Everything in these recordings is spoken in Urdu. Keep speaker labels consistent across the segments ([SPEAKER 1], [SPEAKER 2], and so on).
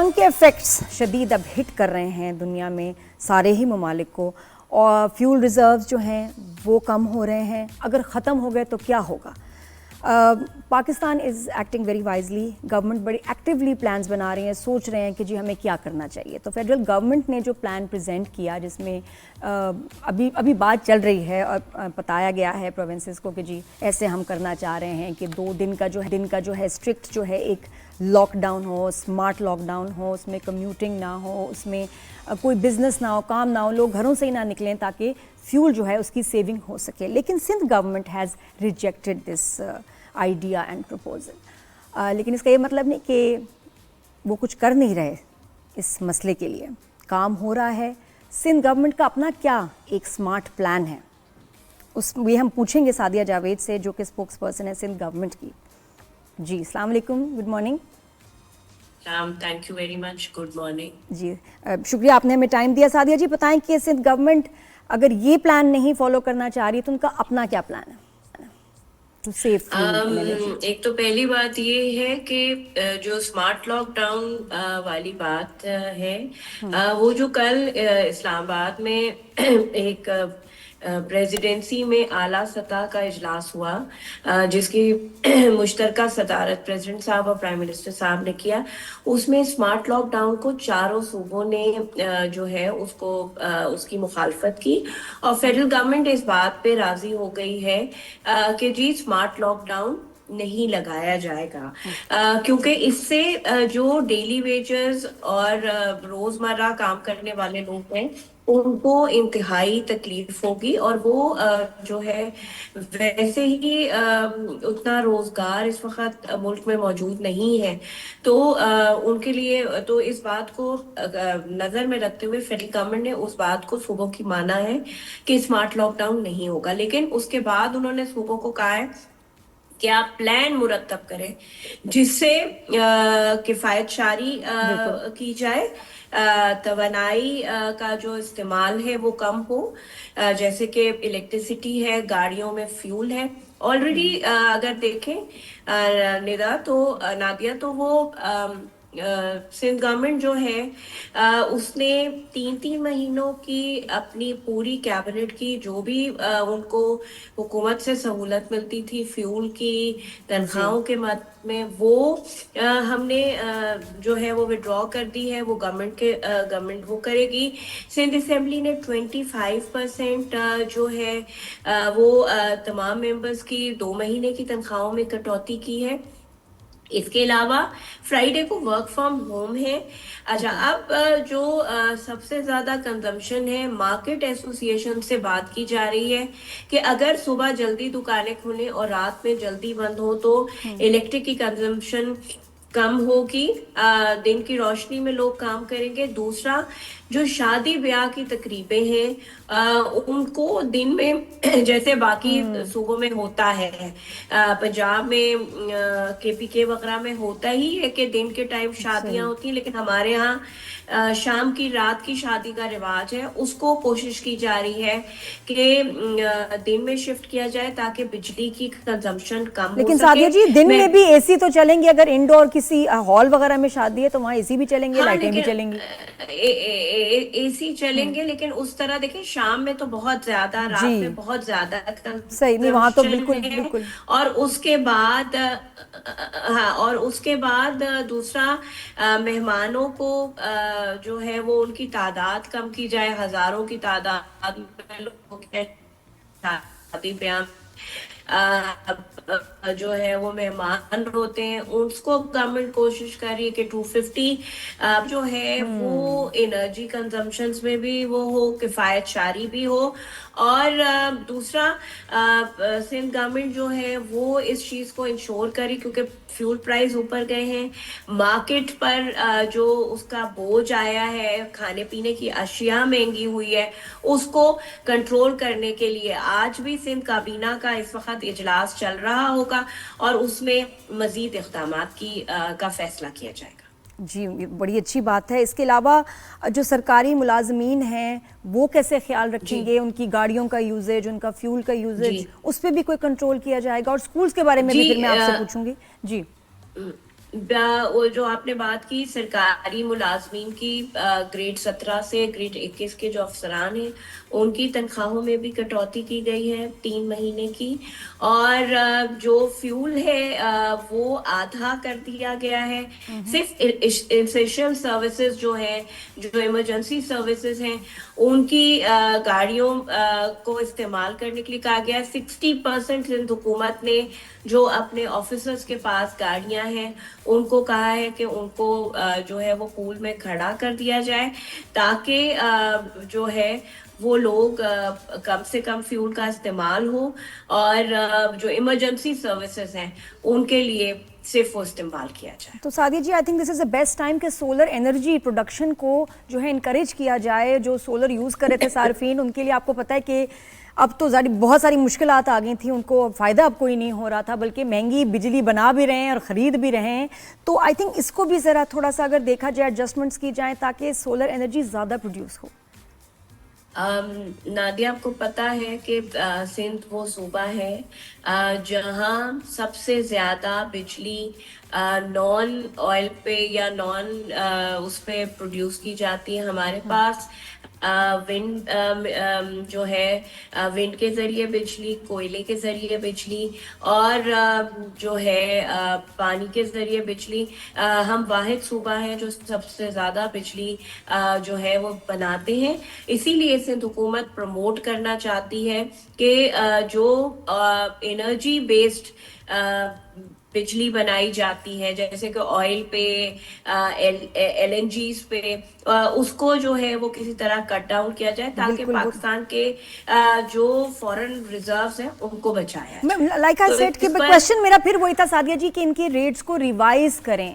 [SPEAKER 1] جنگ کے ایفیکٹس شدید اب ہٹ کر رہے ہیں دنیا میں سارے ہی ممالک کو، اور فیول ریزروز جو ہیں وہ کم ہو رہے ہیں. اگر ختم ہو گئے تو کیا ہوگا؟ Pakistan is acting very wisely. Government بڑی ایکٹیولی پلانز بنا رہی ہیں، سوچ رہے ہیں کہ جی ہمیں کیا کرنا چاہیے. تو فیڈرل گورنمنٹ نے جو پلان پریزنٹ کیا، جس میں ابھی بات چل رہی ہے اور بتایا گیا ہے پروونسز کو کہ جی ایسے ہم کرنا چاہ رہے ہیں کہ 2 دن کا جو ہے اسٹرکٹ جو ہے ایک لاک ڈاؤن ہو، اسمارٹ لاک ڈاؤن ہو، اس میں کمیوٹنگ نہ ہو، اس میں کوئی بزنس نہ ہو، کام نہ ہو، لوگ گھروں سے ہی نہ نکلیں تاکہ فیول جو ہے اس کی سیونگ ہو سکے. لیکن Sindh government has rejected this idea and proposal. لیکن اس کا یہ مطلب نہیں کہ وہ کچھ کر نہیں رہے اس مسئلے کے لیے. کام ہو رہا ہے. سندھ گورنمنٹ کا اپنا کیا ایک اسمارٹ پلان ہے، یہ ہم پوچھیں گے سعدیہ جاوید سے جو کہ اسپوکس پرسن ہے سندھ گورنمنٹ کی. جی السلام علیکم، good morning.
[SPEAKER 2] Thank you very much, good morning.
[SPEAKER 1] جی شکریہ آپ نے ہمیں ٹائم دیا. سعدیہ جی بتائیں کہ سندھ گورنمنٹ اگر یہ پلان نہیں فالو کرنا چاہ رہی تو ان کا اپنا کیا پلان ہے؟
[SPEAKER 2] ایک تو پہلی بات یہ ہے کہ جو اسمارٹ لاک ڈاؤن والی بات ہے، وہ جو کل اسلام آباد میں ایک پریزیڈنسی میں اعلیٰ سطح کا اجلاس ہوا جس کی مشترکہ صدارت پریزیڈنٹ صاحب اور پرائم منسٹر صاحب نے کیا، اس میں اسمارٹ لاک ڈاؤن کو چاروں صوبوں نے جو ہے اس کی مخالفت کی، اور فیڈرل گورنمنٹ اس بات پہ راضی ہو گئی ہے کہ جی اسمارٹ لاک ڈاؤن نہیں لگایا جائے گا، کیونکہ اس سے جو ڈیلی ویجز اور روزمرہ کام کرنے والے لوگ ہیں ان کو انتہائی تکلیف ہوگی، اور وہ جو ہے ویسے ہی اتنا روزگار اس وقت ملک میں موجود نہیں ہے، تو ان کے لیے تو اس بات کو نظر میں رکھتے ہوئے فیڈرل گورنمنٹ نے اس بات کو صوبوں کی مانا ہے کہ اسمارٹ لاک ڈاؤن نہیں ہوگا. لیکن اس کے بعد انہوں نے صوبوں کو کہا ہے کہ آپ پلان مرتب کریں جس سے کفایت شاری کی جائے، توانائی کا جو استعمال ہے وہ کم ہو، جیسے کہ الیکٹریسٹی ہے، گاڑیوں میں فیول ہے. آلریڈی اگر دیکھیں نادیہ تو وہ سندھ گورنمنٹ جو ہے اس نے 3 مہینوں کی اپنی پوری کیبنٹ کی جو بھی ان کو حکومت سے سہولت ملتی تھی فیول کی تنخواہوں کے مد میں، وہ ہم نے جو ہے وہ وڈرا کر دی ہے. وہ گورنمنٹ وہ کرے گی. سندھ اسمبلی نے 25% جو ہے وہ تمام ممبرز کی 2 مہینے کی تنخواہوں میں کٹوتی کی ہے. اس کے علاوہ فرائیڈے کو ورک فرام ہوم ہے. اچھا، اب جو سب سے زیادہ کنزمپشن ہے، مارکیٹ ایسوسی ایشن سے بات کی جا رہی ہے کہ اگر صبح جلدی دکانیں کھلیں اور رات میں جلدی بند ہو تو الیکٹرک کی کنزمپشن کم ہوگی، دن کی روشنی میں لوگ کام کریں گے. دوسرا، جو شادی بیاہ کی تقریبیں ہیں ان کو دن میں جیسے باقی صوبوں میں ہوتا ہے، پنجاب میں KPK وغیرہ میں ہوتا ہی ہے کہ دن کے ٹائم شادیاں ہوتی ہیں، لیکن ہمارے ہاں شام کی رات کی شادی کا رواج ہے. اس کو کوشش کی جا رہی ہے کہ دن میں شفٹ کیا جائے تاکہ بجلی کی کنزمپشن کم ہو سکے.
[SPEAKER 1] لیکن سعدیہ جی دن میں بھی اے سی تو چلیں گے، اگر انڈور کسی ہال وغیرہ میں شادی ہے تو وہاں اے سی بھی چلیں گے، لائٹیں بھی چلیں گی.
[SPEAKER 2] اے سی چلیں گے، لیکن اس طرح دیکھیں شام میں تو بہت زیادہ، رات میں بہت زیادہ
[SPEAKER 1] صحیح نہیں، وہاں تو بالکل.
[SPEAKER 2] اور اس کے بعد دوسرا، مہمانوں کو جو ہے وہ ان کی تعداد کم کی جائے. ہزاروں کی تعداد میں لوگ شادی بیاہ جو ہے وہ مہمان ہوتے ہیں، اس کو گورنمنٹ کوشش کر رہی ہے کہ 250 جو ہے وہ انرجی کنزمپشنز میں بھی وہ ہو، کفایت شاری بھی ہو. اور دوسرا، سندھ گورنمنٹ جو ہے وہ اس چیز کو انشور کری، کیونکہ فیول پرائز اوپر گئے ہیں، مارکیٹ پر جو اس کا بوجھ آیا ہے، کھانے پینے کی اشیاء مہنگی ہوئی ہے، اس کو کنٹرول کرنے کے لیے آج بھی سندھ کابینہ کا اس وقت اجلاس چل رہا ہوگا اور اس میں مزید اقدامات کا فیصلہ کیا جائے گا.
[SPEAKER 1] جی بڑی اچھی بات ہے. اس کے علاوہ جو سرکاری ملازمین ہیں وہ کیسے خیال رکھیں گے؟ ان کی گاڑیوں کا یوزیج، ان کا فیول کا یوزیج، اس پہ بھی کوئی کنٹرول کیا جائے گا؟ اور سکولز کے بارے میں بھی پھر میں آپ سے پوچھوں گی. جی
[SPEAKER 2] وہ جو آپ نے بات کی سرکاری ملازمین کی، گریڈ 17 سے گریڈ 21 کے جو افسران ہیں ان کی تنخواہوں میں بھی کٹوتی کی گئی ہے 3 مہینے کی، اور جو فیول ہے وہ آدھا کر دیا گیا ہے. صرف اسینشیل سروسز جو ہیں، جو ایمرجنسی سروسز ہیں، ان کی گاڑیوں کو استعمال کرنے کے لیے کہا گیا ہے. 60% ہند حکومت نے جو اپنے آفیسرز کے پاس گاڑیاں ہیں ان کو کہا ہے کہ ان کو جو ہے وہ پول میں کھڑا کر دیا جائے، تاکہ جو ہے وہ لوگ کم سے کم فیول کا استعمال ہو، اور جو ایمرجنسی سروسز ہیں ان کے لیے صرف وہ استعمال کیا جائے.
[SPEAKER 1] تو Sadia ji, I think this is a best time کہ سولر انرجی پروڈکشن کو جو ہے انکریج کیا جائے. جو سولر یوز کر رہے تھے صارفین، ان کے لیے آپ کو پتہ ہے کہ اب تو بہت ساری مشکلات آ گئی تھیں، ان کو فائدہ اب کوئی نہیں ہو رہا تھا، بلکہ مہنگی بجلی بنا بھی رہے ہیں اور خرید بھی رہے ہیں. تو آئی تھنک اس کو بھی ذرا تھوڑا سا اگر دیکھا جائے ایڈجسٹمنٹس کی جائیں تاکہ سولر انرجی زیادہ پروڈیوس ہو.
[SPEAKER 2] نادیہ، آپ کو پتا ہے کہ سندھ وہ صوبہ ہے جہاں سب سے زیادہ بجلی نان آئل پہ یا نان اس پہ پروڈیوس کی جاتی ہے. ہمارے پاس ونڈ جو ہے ونڈ کے ذریعے بجلی، کوئلے کے ذریعے بجلی، اور جو ہے پانی کے ذریعے بجلی. ہم واحد صوبہ ہیں جو سب سے زیادہ بجلی جو ہے وہ بناتے ہیں. اسی لیے سندھ حکومت پروموٹ کرنا چاہتی ہے کہ جو انرجی بیسڈ بجلی بنائی جاتی ہے، جیسے کہ آئل پہ، ایل این جیز پہ، اس کو جو ہے وہ کسی طرح کٹ ڈاؤن کیا جائے تاکہ
[SPEAKER 1] بالکل.
[SPEAKER 2] پاکستان کے جو فورن ریزروز ہیں ان کو بچایا
[SPEAKER 1] لائک آئی سیڈ کہ کویسچن میرا پھر وہی تھا سعدیہ جی کہ ان کی ریٹس کو ریوائز کریں.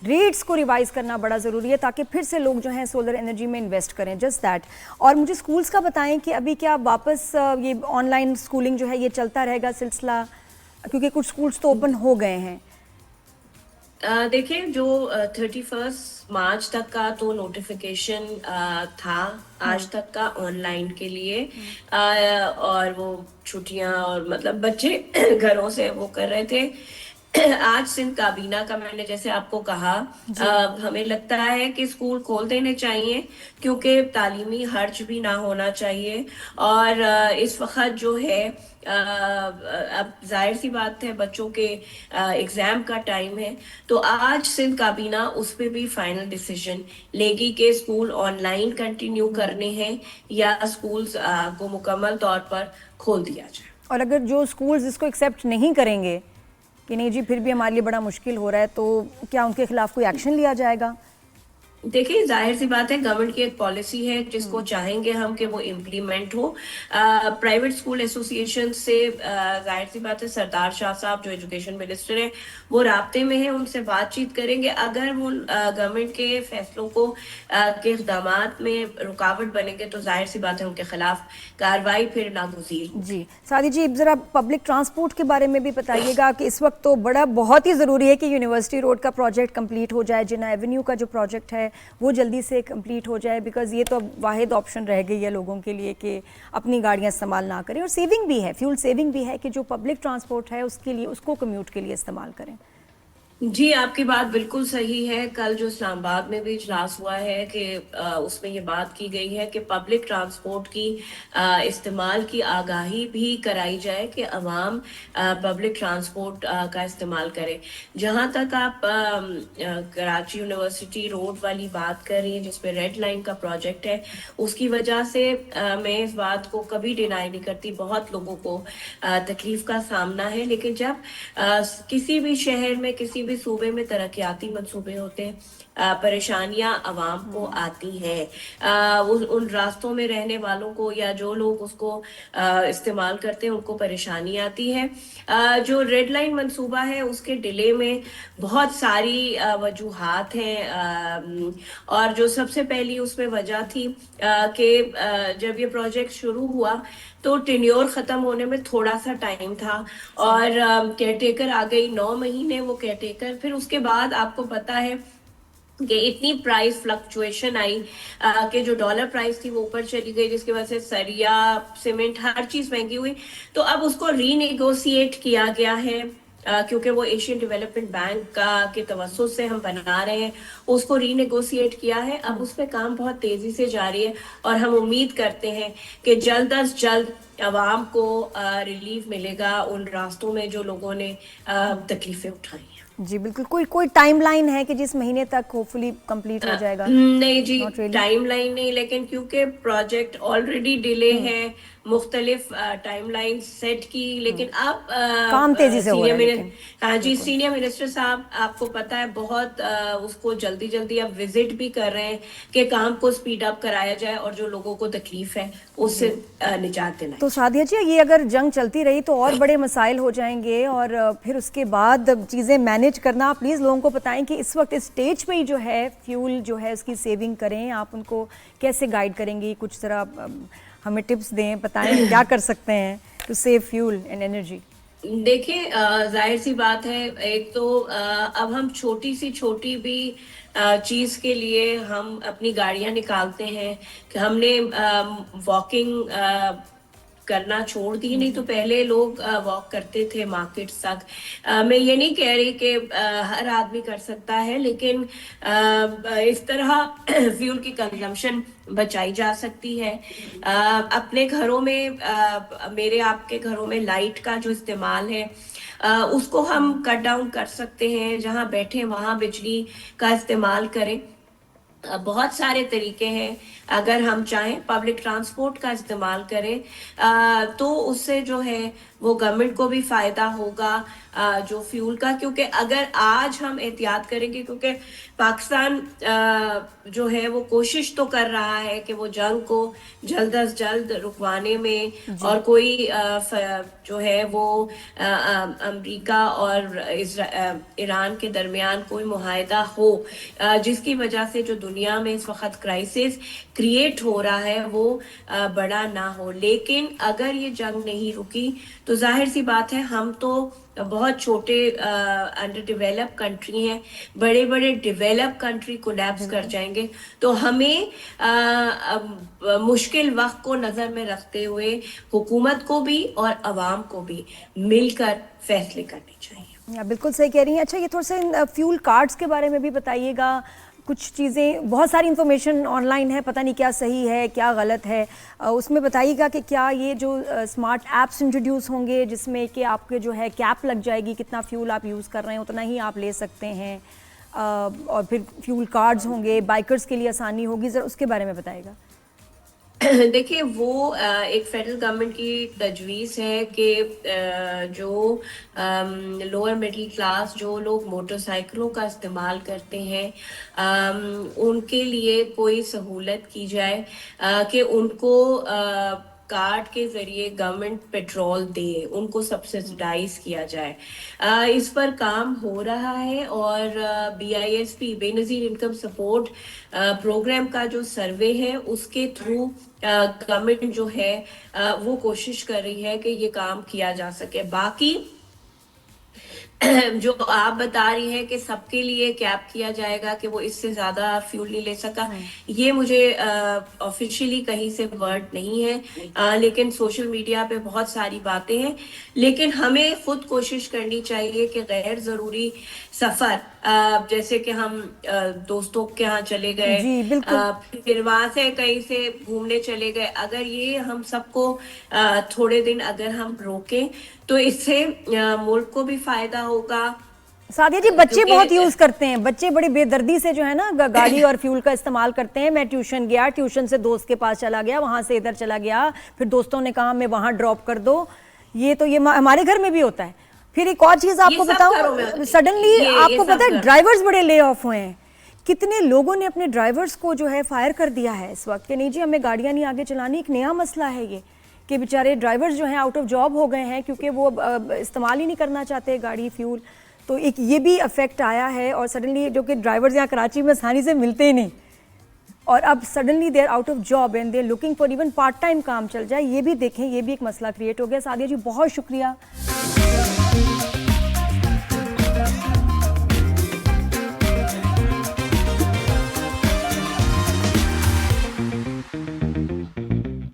[SPEAKER 1] ریٹس کو ریوائز کرنا بڑا ضروری ہے تاکہ پھر سے لوگ جو ہیں سولر انرجی میں انویسٹ کریں. Just that. اور مجھے اسکولس کا بتائیں کہ ابھی کیا واپس یہ آن لائن اسکولنگ جو ہے یہ چلتا رہے گا سلسلہ، کیونکہ کچھ اسکولس تو اوپن ہو گئے ہیں.
[SPEAKER 2] دیکھیں، جو 31 مارچ تک کا تو نوٹیفیکیشن تھا، آج تک کا آن لائن کے لیے، اور وہ چھٹیاں اور مطلب بچے گھروں سے وہ کر رہے تھے. آج سندھ کابینہ کا میں نے جیسے آپ کو کہا، ہمیں لگتا ہے کہ اسکول کھول دینے چاہیے کیونکہ تعلیمی حرج بھی نہ ہونا چاہیے. اور اس وقت جو ہے اب ظاہر سی بات ہے بچوں کے ایگزام کا ٹائم ہے، تو آج سندھ کابینہ اس پہ بھی فائنل ڈیسیژن لے گی کہ اسکول آن لائن کنٹینیو کرنے ہیں یا اسکولز کو مکمل طور پر کھول دیا جائے.
[SPEAKER 1] اور اگر جو اسکولز اس کو ایکسیپٹ نہیں کریں گے کہ نہیں جی پھر بھی ہمارے لیے بڑا مشکل ہو رہا ہے، تو کیا ان کے خلاف کوئی ایکشن لیا جائے گا؟
[SPEAKER 2] دیکھیں، ظاہر سی بات ہے گورنمنٹ کی ایک پالیسی ہے جس کو چاہیں گے ہم کہ وہ امپلیمنٹ ہو. پرائیویٹ اسکول ایسوسی ایشن سے ظاہر سی بات ہے سردار شاہ صاحب جو ایجوکیشن منسٹر ہیں وہ رابطے میں ہیں، ان سے بات چیت کریں گے. اگر وہ گورنمنٹ کے فیصلوں کو کے اقدامات میں رکاوٹ بنیں گے تو ظاہر سی بات ہے ان کے خلاف کارروائی پھر ناگزیر ہوگی.
[SPEAKER 1] جی سعدیہ جی، ذرا پبلک ٹرانسپورٹ کے بارے میں بھی بتائیے گا کہ اس وقت تو بہت ہی ضروری ہے کہ یونیورسٹی روڈ کا پروجیکٹ کمپلیٹ ہو جائے، جنا ایونیو کا جو پروجیکٹ ہے وہ جلدی سے کمپلیٹ ہو جائے، بیکاز یہ تو اب واحد آپشن رہ گئی ہے لوگوں کے لیے کہ اپنی گاڑیاں استعمال نہ کریں. اور سیونگ بھی ہے، فیول سیونگ بھی ہے کہ جو پبلک ٹرانسپورٹ ہے اس کے لیے، اس کو کمیوٹ کے لیے استعمال کریں.
[SPEAKER 2] جی، آپ کی بات بالکل صحیح ہے. کل جو اسلام آباد میں بھی اجلاس ہوا ہے کہ اس میں یہ بات کی گئی ہے کہ پبلک ٹرانسپورٹ کی استعمال کی آگاہی بھی کرائی جائے کہ عوام پبلک ٹرانسپورٹ کا استعمال کرے. جہاں تک آپ کراچی یونیورسٹی روڈ والی بات کر رہی ہیں جس پہ ریڈ لائن کا پروجیکٹ ہے، اس کی وجہ سے میں اس بات کو کبھی ڈینائی نہیں کرتی، بہت لوگوں کو تکلیف کا سامنا ہے. لیکن جب کسی بھی شہر میں، کسی بھی صوبے میں ترقیاتی منصوبے ہوتے ہیں، پریشانیاں عوام کو آتی ہیں. ان راستوں میں رہنے والوں کو یا جو لوگ اس کو استعمال کرتے ہیں ان کو پریشانی آتی ہے. جو ریڈ لائن منصوبہ ہے اس کے ڈیلے میں بہت ساری وجوہات ہیں، اور جو سب سے پہلی اس میں وجہ تھی کہ جب یہ پروجیکٹ شروع ہوا تو ٹینیور ختم ہونے میں تھوڑا سا ٹائم تھا، اور کیئر ٹیکر آ گئی 9 مہینے وہ کیئر ٹیکر. پھر اس کے بعد آپ کو پتا ہے کہ اتنی پرائز فلکچویشن آئی کہ جو ڈالر پرائز تھی وہ اوپر چلی گئی، جس کی وجہ سے سریا، سیمنٹ، ہر چیز مہنگی ہوئی. تو اب اس کو ری نیگوسیٹ کیا گیا ہے کیونکہ وہ ایشین ڈیولپمنٹ بینک کے توسط سے ہم بنا رہے ہیں، اس کو ری نیگوسیٹ کیا ہے. اب اس پہ کام بہت تیزی سے جاری ہے اور ہم امید کرتے ہیں کہ جلد از جلد عوام کو ریلیف ملے گا ان راستوں میں جو لوگوں نے تکلیفیں اٹھائی ہیں.
[SPEAKER 1] جی بالکل. کوئی ٹائم لائن ہے کہ جس مہینے تک ہوپ فلی کمپلیٹ ہو جائے گا؟
[SPEAKER 2] نہیں جی، ٹائم لائن نہیں، لیکن کیونکہ پروجیکٹ آلریڈی ڈیلے ہے، مختلف ٹائم لائن سیٹ کی، لیکن اب
[SPEAKER 1] کام تیزی سے ہو رہا ہے.
[SPEAKER 2] ہاں جی، سینئر منسٹر صاحب آپ کو پتہ ہے بہت اس کو جلدی جلدی اب وزٹ بھی کر رہے ہیں کہ کام کو سپیڈ اپ کرایا جائے اور جو لوگوں کو تکلیف ہے اس سے نجات دلائی.
[SPEAKER 1] تو سعدیہ جی، یہ اگر جنگ چلتی رہی تو اور بڑے مسائل ہو جائیں گے، اور پھر اس کے بعد چیزیں مینیج کرنا. پلیز لوگوں کو بتائیں کہ اس وقت اس سٹیج پہ ہی جو ہے فیول جو ہے اس کی سیونگ کریں. آپ ان کو کیسے گائیڈ کریں گی؟ کچھ ذرا ہمیں ٹپس دیں، بتائیں کیا کر سکتے ہیں to save fuel and energy.
[SPEAKER 2] دیکھیں، ظاہر سی بات ہے، ایک تو اب ہم چھوٹی بھی چیز کے لیے ہم اپنی گاڑیاں نکالتے ہیں کہ ہم نے واکنگ کرنا چھوڑ دی. نہیں تو پہلے لوگ واک کرتے تھے مارکیٹ تک. میں یہ نہیں کہہ رہی کہ ہر آدمی کر سکتا ہے، لیکن اس طرح فیول کی کنزمپشن بچائی جا سکتی ہے. اپنے گھروں میں، میرے آپ کے گھروں میں لائٹ کا جو استعمال ہے اس کو ہم کٹ ڈاؤن کر سکتے ہیں. جہاں بیٹھے وہاں بجلی کا استعمال کریں. بہت سارے طریقے ہیں. اگر ہم چاہیں پبلک ٹرانسپورٹ کا استعمال کریں تو اس سے جو ہے وہ گورنمنٹ کو بھی فائدہ ہوگا جو فیول کا. کیونکہ اگر آج ہم احتیاط کریں گے، کیونکہ پاکستان جو ہے وہ کوشش تو کر رہا ہے کہ وہ جنگ کو جلد از جلد رکوانے میں اور کوئی جو ہے وہ امریکہ اور ایران کے درمیان کوئی معاہدہ ہو جس کی وجہ سے جو دنیا میں اس وقت کرائسس کریٹ ہو رہا ہے وہ بڑا نہ ہو. لیکن اگر یہ جنگ نہیں رکی تو ظاہر سی بات ہے ہم تو بہت چھوٹے انڈر ڈیولپ کنٹری ہیں، بڑے ڈیولپ کنٹری کولیپس کر جائیں گے. تو ہمیں مشکل وقت کو نظر میں رکھتے ہوئے حکومت کو بھی اور عوام کو بھی مل کر فیصلے کرنے چاہیے.
[SPEAKER 1] بالکل صحیح کہہ رہی ہیں. اچھا، یہ تھوڑا سا فیول کارڈز کے بارے میں بھی بتائیے گا. کچھ چیزیں، بہت ساری انفارمیشن آن لائن ہے، پتہ نہیں کیا صحیح ہے کیا غلط ہے. اس میں بتائیے گا کہ کیا یہ جو اسمارٹ ایپس انٹروڈیوس ہوں گے جس میں کہ آپ کے جو ہے کیپ لگ جائے گی، کتنا فیول آپ یوز کر رہے ہیں اتنا ہی آپ لے سکتے ہیں، اور پھر فیول کارڈز ہوں گے، بائکرز کے لیے آسانی ہوگی. ذرا اس کے بارے میں بتائیے گا.
[SPEAKER 2] دیکھیں، وہ ایک فیڈرل گورنمنٹ کی تجویز ہے کہ جو لوور مڈل کلاس جو لوگ موٹر سائیکلوں کا استعمال کرتے ہیں ان کے لیے کوئی سہولت کی جائے کہ ان کو کارڈ کے ذریعے گورنمنٹ پیٹرول دے، ان کو سبسڈائز کیا جائے. اس پر کام ہو رہا ہے اور BISP بے نظیر انکم سپورٹ پروگرام کا جو سروے ہے اس کے تھرو گورنمنٹ جو ہے وہ کوشش کر رہی ہے کہ یہ کام کیا جا سکے. باقی جو آپ بتا رہی ہیں کہ سب کے لیے کیپ کیا جائے گا کہ وہ اس سے زیادہ فیول نہیں لے سکا، یہ مجھے آفیشیلی کہیں سے ورڈ نہیں ہے، لیکن سوشل میڈیا پہ بہت ساری باتیں ہیں. لیکن ہمیں خود کوشش کرنی چاہیے کہ غیر ضروری سفر، جیسے کہ ہم دوستوں کے ہاں چلے گئے، پھر وہاں سے کہیں سے گھومنے چلے گئے، اگر یہ ہم سب کو تھوڑے دن اگر ہم روکیں تو اس سے ملک کو بھی فائدہ ہوگا.
[SPEAKER 1] سعدیہ جی، بچے بہت یوز کرتے ہیں، بچے بڑی بے دردی سے جو ہے نا گاڑی اور فیول کا استعمال کرتے ہیں. میں ٹیوشن گیا، ٹیوشن سے دوست کے پاس چلا گیا، وہاں سے ادھر چلا گیا، پھر دوستوں نے کہا ہمیں وہاں ڈراپ کر دو. یہ تو یہ ہمارے گھر میں بھی ہوتا ہے. پھر ایک اور چیز آپ کو بتاؤں، سڈنلی آپ کو پتہ ہے ڈرائیورز بڑے لے آف ہوئے ہیں. کتنے لوگوں نے اپنے ڈرائیورز کو جو ہے فائر کر دیا ہے اس وقت کہ نہیں جی ہمیں گاڑیاں نہیں آگے چلانی. ایک نیا مسئلہ ہے یہ کہ بیچارے ڈرائیورز جو ہیں آؤٹ آف جاب ہو گئے ہیں کیونکہ وہ استعمال ہی نہیں کرنا چاہتے گاڑی فیول. تو ایک یہ بھی افیکٹ آیا ہے. اور سڈنلی جو کہ ڈرائیورز یہاں کراچی میں آسانی سے ملتے ہی نہیں، اور اب suddenly they are out of job and they are looking for even part time کام چل جائے. یہ بھی دیکھیں، یہ بھی ایک مسئلہ کریٹ ہو گیا. سعدیہ جی بہت شکریہ.